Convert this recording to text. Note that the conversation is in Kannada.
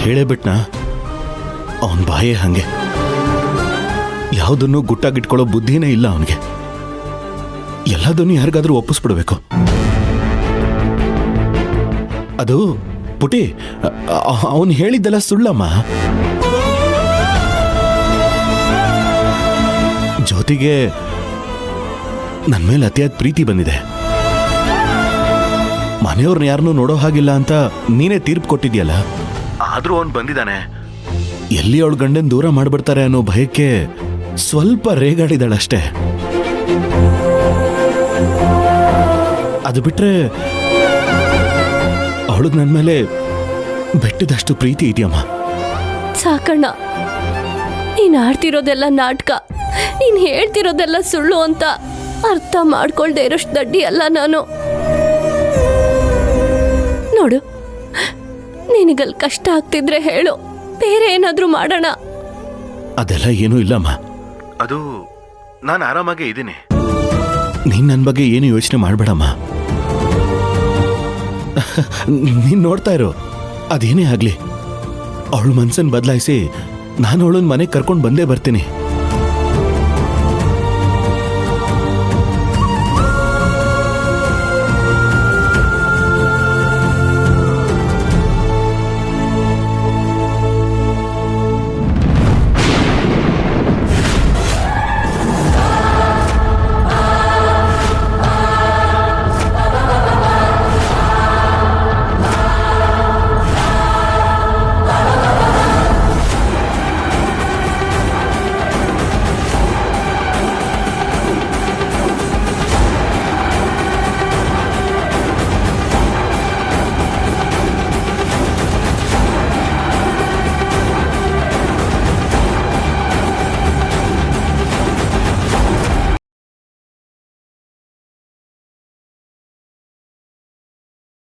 ಹೇಳೇ ಬಿಟ್ನಾ, ಅವನ ಬಾಯೇ ಹಂಗೆ. ಯಾವುದನ್ನು ಗುಟ್ಟಾಗಿಟ್ಕೊಳ್ಳೋ ಬುದ್ಧಿನೇ ಇಲ್ಲ ಅವನಿಗೆ. ಎಲ್ಲದನ್ನು ಯಾರಿಗಾದ್ರೂ ಒಪ್ಪಿಸ್ಬಿಡ್ಬೇಕು. ಅದು ಪುಟಿ, ಅವನು ಹೇಳಿದ್ದೆಲ್ಲ ಸುಳ್ಳಮ್ಮ. ಜ್ಯೋತಿಗೆ ನನ್ನ ಮೇಲೆ ಅತಿಯಾದ ಪ್ರೀತಿ ಬಂದಿದೆ. ಮನೆಯವ್ರನ್ನ ಯಾರನ್ನೂ ನೋಡೋ ಹಾಗಿಲ್ಲ ಅಂತ ನೀನೇ ತೀರ್ಪು ಕೊಟ್ಟಿದ್ಯಲ್ಲ. ಆದ್ರೂ ಅವನು ಬಂದಿದ್ದಾನೆ. ಎಲ್ಲಿ ಅವಳು ಗಂಡನ್ ದೂರ ಮಾಡ್ಬಿಡ್ತಾರೆ ಅನ್ನೋ ಭಯಕ್ಕೆ ಸ್ವಲ್ಪ ರೇಗಾಡಿದಾಳಷ್ಟೇ. ಅದು ಬಿಟ್ರೆ ಅವಳಿಗೆ ನನ್ನ ಮೇಲೆ ಬೆಟ್ಟದಷ್ಟು ಪ್ರೀತಿ ಇದೆಯಮ್ಮ. ಸಾಕಣ್ಣ, ನೀನ್ ಆಡ್ತಿರೋದೆಲ್ಲ ನಾಟಕ, ನೀನ್ ಹೇಳ್ತಿರೋದೆಲ್ಲ ಸುಳ್ಳು ಅಂತ ಅರ್ಥ ಮಾಡ್ಕೊಳ್ದೆ ಇರೋಷ್ಟು ದಡ್ಡಿ ಅಲ್ಲ ನಾನು. ನೋಡು, ನಿನಗಲ್ಲಿ ಕಷ್ಟ ಆಗ್ತಿದ್ರೆ ಹೇಳು, ಬೇರೆ ಏನಾದ್ರೂ ಮಾಡೋಣ. ಅದೆಲ್ಲ ಏನೂ ಇಲ್ಲಮ್ಮ. ಅದು ನಾನು ಆರಾಮಾಗೇ ಇದ್ದೀನಿ. ನೀನ್ ನನ್ನ ಬಗ್ಗೆ ಏನು ಯೋಚನೆ ಮಾಡಬೇಡಮ್ಮ. ನೀನ್ ನೋಡ್ತಾ ಇರೋ, ಅದೇನೇ ಆಗ್ಲಿ ಅವಳು ಮನ್ಸನ್ ಬದಲಾಯಿಸಿ ನಾನು ಅವಳನ್ನ ಮನೆಗೆ ಕರ್ಕೊಂಡು ಬಂದೇ ಬರ್ತೀನಿ.